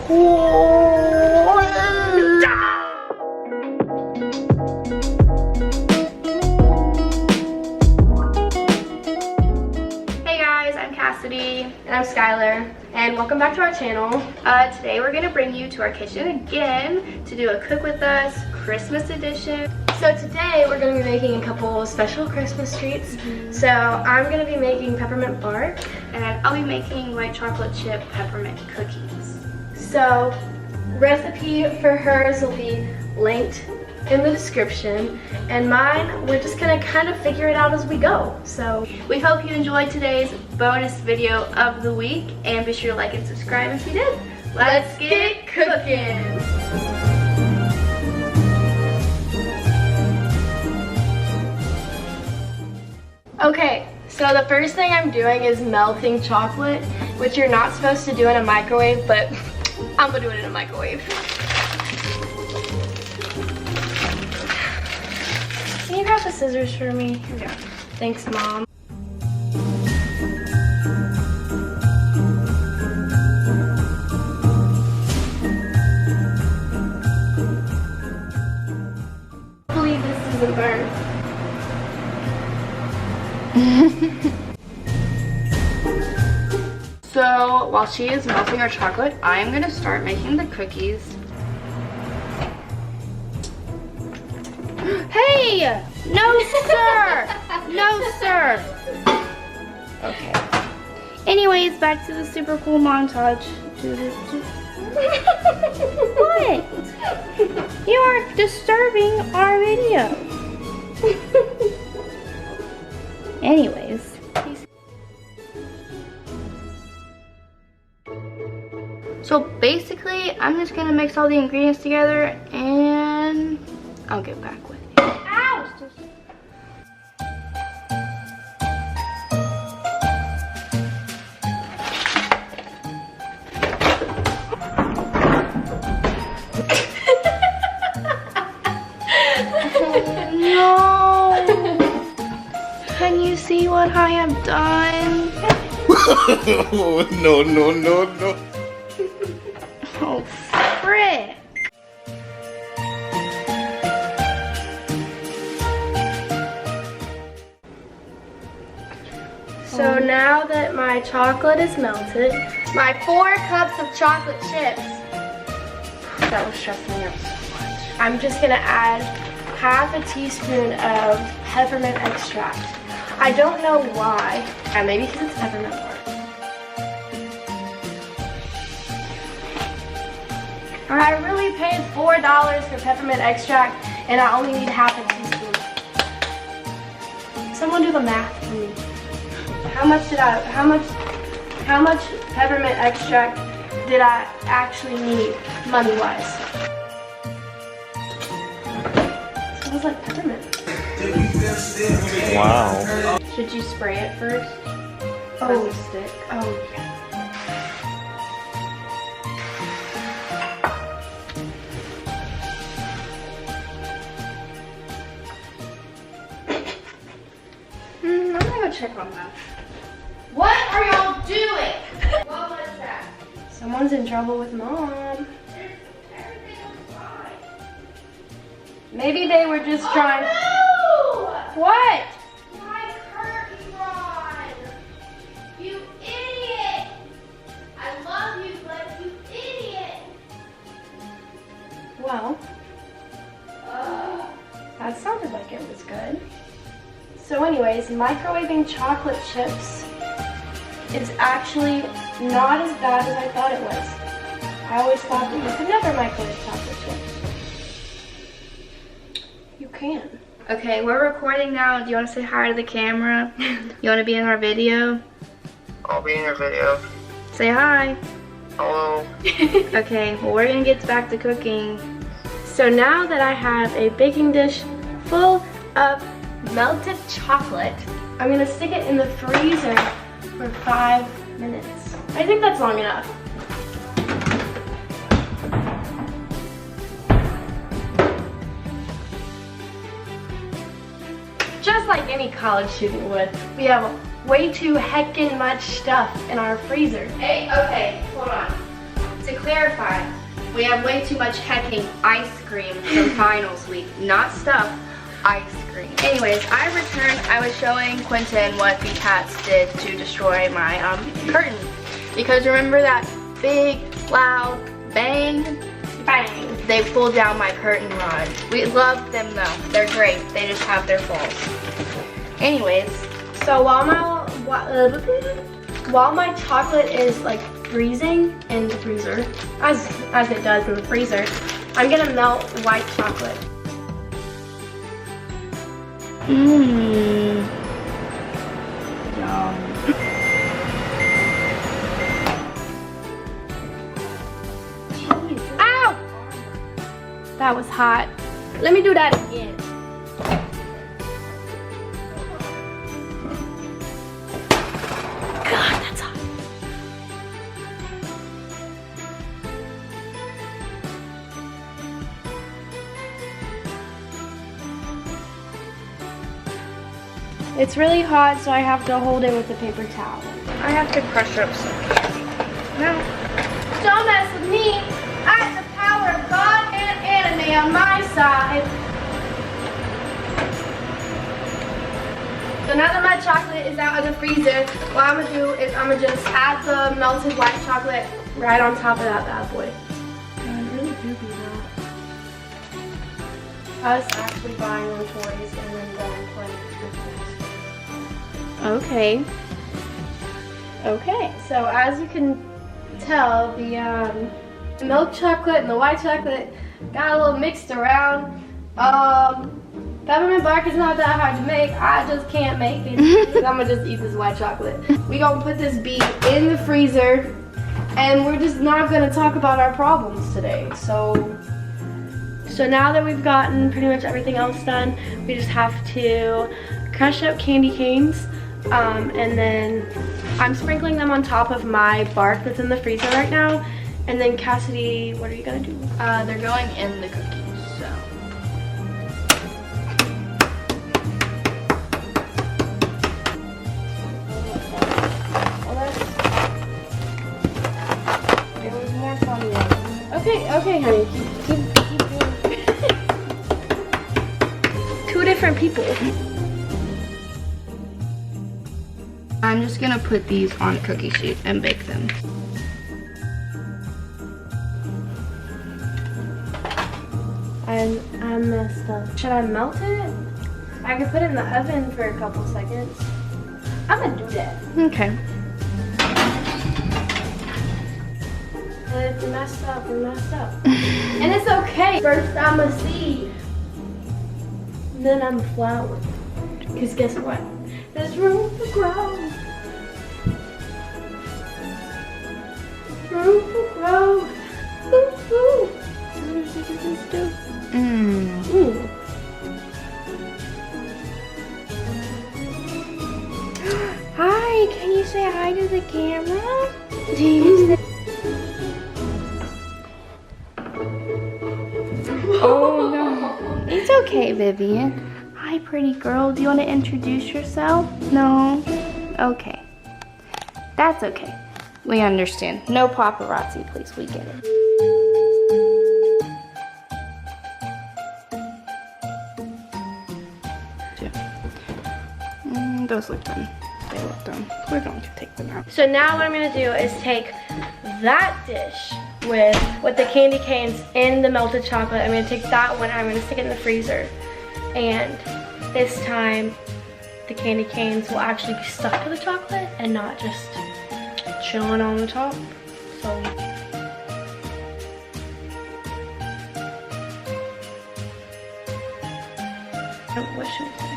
Hey guys, I'm Cassidy. And I'm Skylar. And welcome back to our channel. Today we're going to bring you to our kitchen again to do a Cook With Us Christmas edition. So today we're going to be making a couple special Christmas treats. So I'm going to be making peppermint bark. And I'll be making white chocolate chip peppermint cookies. So recipe for hers will be linked in the description, and mine, we're just gonna kind of figure it out as we go. So we hope you enjoyed today's bonus video of the week, and be sure to like and subscribe if you did. Let's get cooking. Okay, so the first thing I'm doing is melting chocolate, which you're not supposed to do in a microwave, but I'm gonna do it in a microwave. Can you grab the scissors for me? Here we go. Thanks, Mom. I believe this isn't burned. So while she is melting our chocolate, I am gonna start making the cookies. Hey! No, sir! No, sir! Okay. Anyways, back to the super cool montage. What? You are disturbing our video. Anyways. So basically, I'm just gonna mix all the ingredients together and I'll get back with you. Ow! Oh, no! Can you see what I have done? No, no, no, no. Oh, frick. So now that my chocolate is melted, my 4 cups of chocolate chips, that was stressing me out so much. I'm just gonna add half a teaspoon of peppermint extract. I don't know why. Maybe because it's peppermint bark. I really paid $4 for peppermint extract, and I only need half a teaspoon. Someone do the math for me. How much peppermint extract did I actually need, money-wise? It smells like peppermint. Wow. Should you spray it first? Oh, stick. Oh, yeah. I'm gonna go check on that. What are y'all doing? What was that? Someone's in trouble with Mom. Everything was fine. Maybe they were just trying. No! What? My curtain rod. You idiot! I love you, but you idiot. Well, that sounded like it was good. So anyways, microwaving chocolate chips is actually not as bad as I thought it was. I always thought that you could never microwave chocolate chips. You can. Okay, we're recording now. Do you want to say hi to the camera? You want to be in our video? I'll be in your video. Say hi. Hello. Okay, well we're gonna get back to cooking. So now that I have a baking dish full of melted chocolate, I'm gonna stick it in the freezer for 5 minutes. I think that's long enough. Just like any college student would, we have way too heckin' much stuff in our freezer. Hey, okay, hold on. To clarify, we have way too much hecking ice cream from finals week. Not stuff, ice cream. Anyways, I returned. I was showing Quentin what the cats did to destroy my curtain. Because remember that big, loud bang? Bang. They pulled down my curtain rod. We love them though. They're great. They just have their faults. Anyways, so while my chocolate is like freezing in the freezer, as it does in the freezer, I'm gonna melt white chocolate. Mmm. Yum. Ow! That was hot. Let me do that again. God, that's hot. It's really hot, so I have to hold it with a paper towel. I have to crush up some candy. No. Don't mess with me. I have the power of God and anime on my side. So now that my chocolate is out of the freezer, what I'm gonna do is I'm gonna just add the melted white chocolate right on top of that bad boy. I'm really goopy now. Us actually buying them toys and then going playing with toys. Okay. Okay, so as you can tell, the milk chocolate and the white chocolate got a little mixed around. Peppermint bark is not that hard to make. I just can't make it. I'm gonna just eat this white chocolate. We gonna put this bee in the freezer, and we're just not gonna talk about our problems today. So now that we've gotten pretty much everything else done, we just have to crush up candy canes, and then I'm sprinkling them on top of my bark that's in the freezer right now. And then Cassidy, what are you gonna do? They're going in the cookies, so. It was more fun than. Okay, honey, keep doing. Two different people. I'm just gonna put these on a cookie sheet and bake them. I messed up. Should I melt it? I could put it in the oven for a couple seconds. I'm gonna do that. Okay. And if we messed up, we messed up. And it's okay. First I'm a seed. Then I'm a flower. Because guess what? There's room for growth. Room for growth. Ooh, ooh. Hi, can you say hi to the camera? Oh no. It's okay, Vivian. Hi, pretty girl. Do you want to introduce yourself? No? Okay. That's okay. We understand. No paparazzi, please. We get it. Those look done. They look done. We're going to take them out. So now what I'm gonna do is take that dish with the candy canes and the melted chocolate. I'm gonna take that one, I'm gonna stick it in the freezer. And this time, the candy canes will actually be stuck to the chocolate and not just chilling on the top. So. What should we say?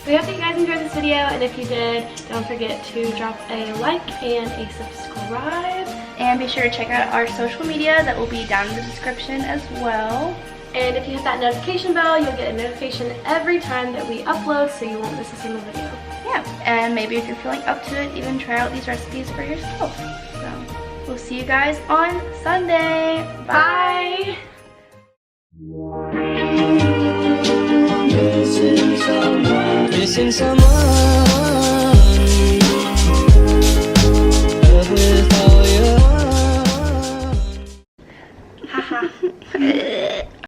We hope that you guys enjoyed this video, and if you did, don't forget to drop a like and a subscribe. And be sure to check out our social media that will be down in the description as well. And if you hit that notification bell, you'll get a notification every time that we upload, so you won't miss a single video. Yeah, and maybe if you're feeling up to it, even try out these recipes for yourself. So, we'll see you guys on Sunday. Bye! Bye. missing someone. Love with all your heart. Haha.